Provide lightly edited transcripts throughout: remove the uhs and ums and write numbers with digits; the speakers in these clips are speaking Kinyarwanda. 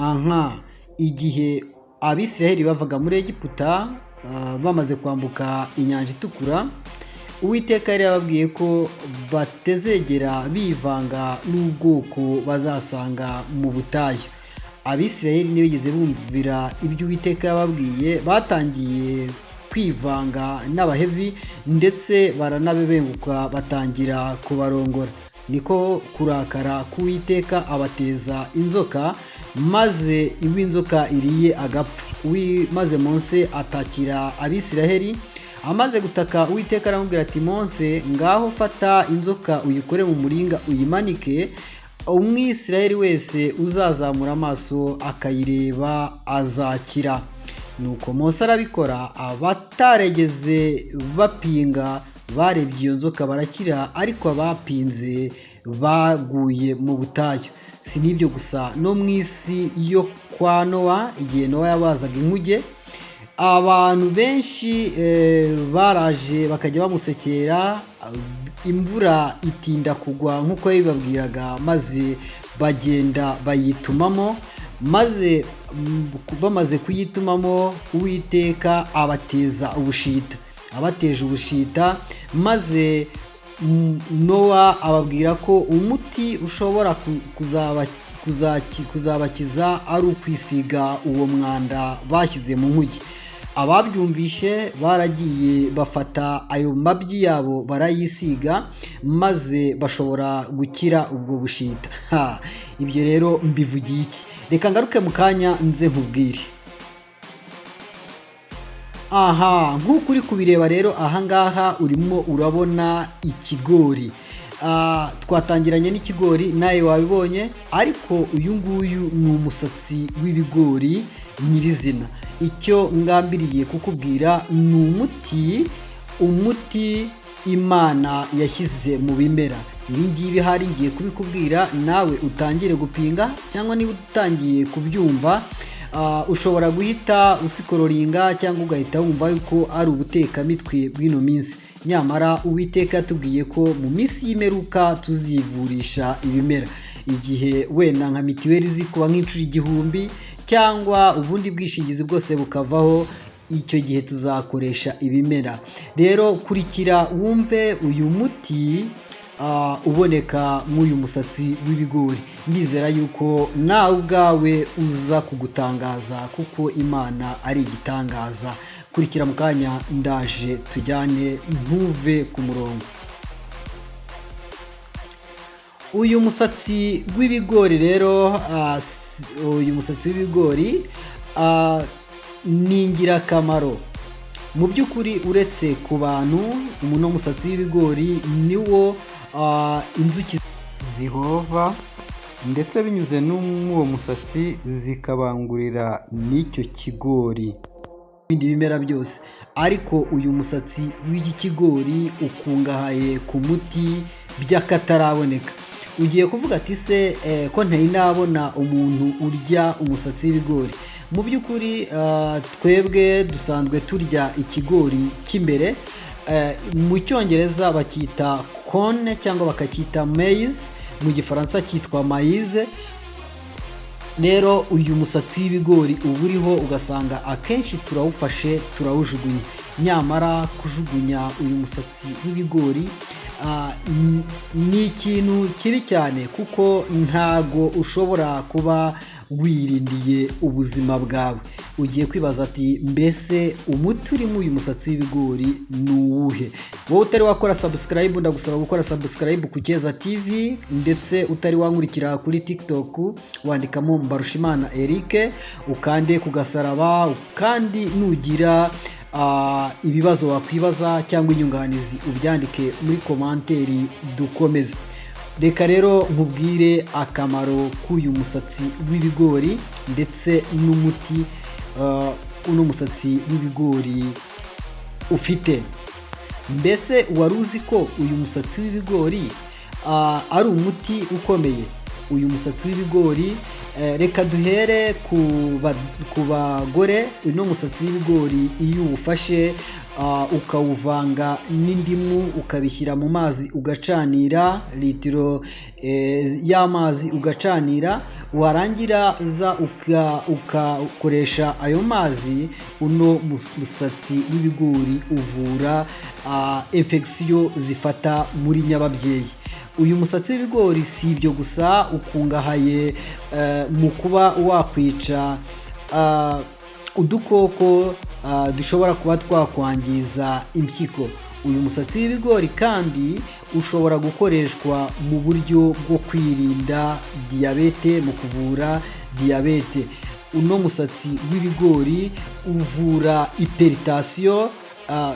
aha igihe Abisiraheli bavaga muri Egiputa bamaze kwambuka inyanja itukura, Uwiteka yari yababwiye ko batezegera bivanga n'ubwoko bazasanga mu butayu. Abisiraheli ntibigeze bumvira ibyo Uwiteka yababwiye, batangiye kwivanga n'abahevi ndetse baranabebenguka batangira kubarongora. Niko kurakara k'Uwiteka abateza inzoka, maze iw'inzoka iriye agapfa. Maze Mose atakira Abisiraheli, amaze gutaka Uwiteka aramubwira ati, Mose ngaho fata inzoka uyikore mu muringa uyimanike, Umwisiraheli wese uzazamura amaso akayireba azakira. Nuko Mose arabikora, abataregeze bapinga barebye iyo nzoka barakira, ariko abapinze baguye mu butayu. Si n'ibyo gusa, no mu isi yo kwa Nowa, igihe Nowa yabazaga inkuge, abantu benshi baraje bakajya bamusekera, imvura itinda kugwa nk'uko yabibabwiraga, maze bagenda bayitumamo, maze bamaze kuyitumamo Uwiteka abateza ubushita. Abateje ubushita, maze Nowa ababwira ko umuti ushobora kuzabakiza ari ukwisiga uwo mwanda bashyize mu nkuge. Ababyumvishe baragiye bafata ayo mabyi yabo barayisiga, maze bashobora gukira ubwo bushita. Ibyo rero mbivugiye iki? Reka ngaruke mu kanya nze nkubwire. Nk'uko uri kubireba rero, ahangaha urimo urabona ikigori. Twatangiranye n'ikigori, nawe wabibonye, ariko uyu nguyu ni umusatsi w'ibigori nyirizina. Icyo ngambiriye kukubwira ni umuti Imana yashyize mu bimera. Ibi ngibi hari ngiye kubikubwira, nawe utangire gupinga, cyangwa niba utangiye kubyumva ushobora guhita usikororinga cyangwa ugahita wumva yuko ari ubutekamitwe bw'ino minsi. Nyamara Uwiteka yatubwiye ko mu minsi y'imperuka tuzivurisha ibimera. Igihe wenda nka mitiweli zikuba nk'inshuro 1000 cyangwa ubundi bwishingizi bwose bukavaho, icyo gihe tuzakoresha ibimera. Rero kurikira wumve uyu muti uboneka nk'uyu musatsi w'ibigori. Ndizera yuko nawe ubwawe uza kugutangaza, kuko Imana ari igitangaza. Kurikira mu kanya, ndaje tujyane, ntuve ku murongo. Uyu musatsi w'ibigori rero, ni ingirakamaro mu by'ukuri. Uretse ku bantu, uno musatsi w'ibigori niwo inzuki zihova, ndetse binyuze n'uwo musatsi zikabangurira n'icyo kigori ibindi bimera byose. Ariko uyu musatsi w'iki kigori ukungahaye ku muti by'akataraboneka. Ugiye kuvuga ati se ko ntari nabona umuntu urya umusatsi w'ibigori? Mu by'ukuri twebwe dusanzwe turya ikigori cy'imbere. Mu cyongereza bacyita corn cyangwa bakacyita maize, mu gifaransa cyitwa maize. Rero uyu musatsi w'ibigori uba uriho, ugasanga akenshi turawufashe turawujugunya. Nyamara kujugunya uyu musatsi w'ibigori ni ikintu kibi cyane, kuko ntago ushobora kuba wirindiye ubuzima bwawe. Ugiye kwibaza ati, mbese umuti uri mu uyu musatsi w'ibigori ni uwuhe? Wowe utari wakora subscribe, ndagusaba gukora subscribe ku Keza TV, ndetse utari wankurikira kuri TikTok wandikamo Mbarushimana Eric, ukande ku gasaraba, kandi nugira ibibazo wakwibaza cyangwa inyunganizi ubyandike muri komanteri dukomeze. Reka rero nkubwire akamaro k'uyu musatsi w'ibigori ndetse n'umuti uno musatsi w'ibigori ufite. Mbese wari uzi ko uyu musatsi w'ibigori ari umuti ukomeye? Uyu musatsi w'ibigori, reka duhere ku bagore. Uno musatsi w'ibigori iyo uwufashe ukawuvanga n'indimu ukabishyira mu mazi ugacanira litiro y'amazi ugacanira, warangira ugakoresha ayo mazi, uno musatsi w'ibigori uvura infection zifata muri nyababyeyi. Uyu musatsi w'ibigori si ibyo gusa, ukungahaye mu kuba wakwica udukoko dushobora kuba twakwangiza impyiko. Uyu musatsi w'ibigori kandi ushobora gukoreshwa mu buryo bwo kwirinda diyabete, mu kuvura diyabete. Uno musatsi w'ibigori uvura hypertension,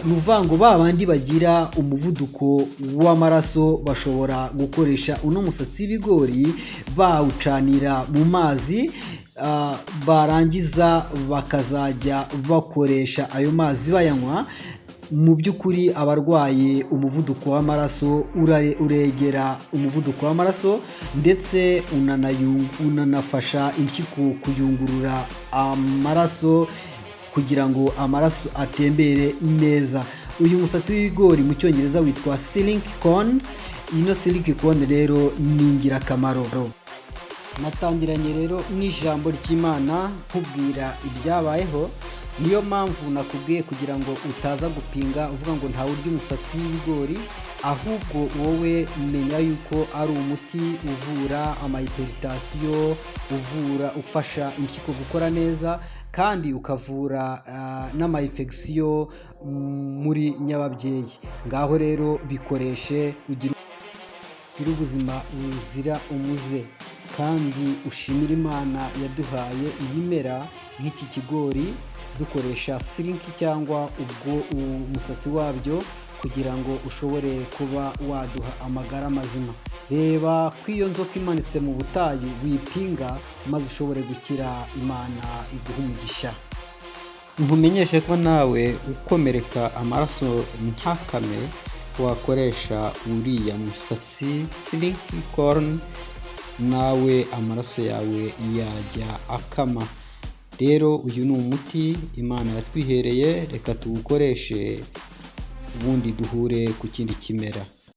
ni ukuvuga ngo ba bandi bagira umuvuduko w'amaraso bashobora gukoresha uno musatsi w'ibigori bawucanira mu mazi, barangiza bakazajya bakoresha ayo mazi bayanywa. Mu by'ukuri abarwaye umuvuduko w'amaraso uregera umuvuduko w'amaraso, ndetse unanafasha impyiko kuyungurura amaraso kugira ngo amaraso atembere neza. Uyu musatsi w'ibigori mu cyongereza witwa silicone. Ino silicone rero ni ingirakamaro. Natangiranye rero n'ijambo ry'Imana nkubwira ibyabayeho, niyo mpamvu nakubwiye kugira ngo utaza gupinga uvuga ngo ntawe urya umusatsi w'ibigori, ahubwo wowe menya yuko ari umuti uvura amahypertension, ufasha impyiko gukora neza, kandi ukavura n'amayinfection muri nyababyeyi. Ngaho rero bikoreshe, ugire ubuzima buzira umuze, kandi ushimira Imana yaduhaye ibimera nk'iki kigori, dukoresha sirinki cyangwa ubwo umusatsi wabyo kugira ngo ushobore kuba waduha amagara mazima. Reba ko iyo nzoka imanitse mu butayu wipinga, maze ushobore gukira, Imana iguha umugisha. Nkumenyeshe ko nawe ukomereka amaraso ntakame, wakoresha uriya musatsi silinki corn, nawe amaraso yawe yajya akama. Rero uyu ni umuti Imana yatwihereye, reka tuwukoreshe ubundi duhure ku kindi kimera.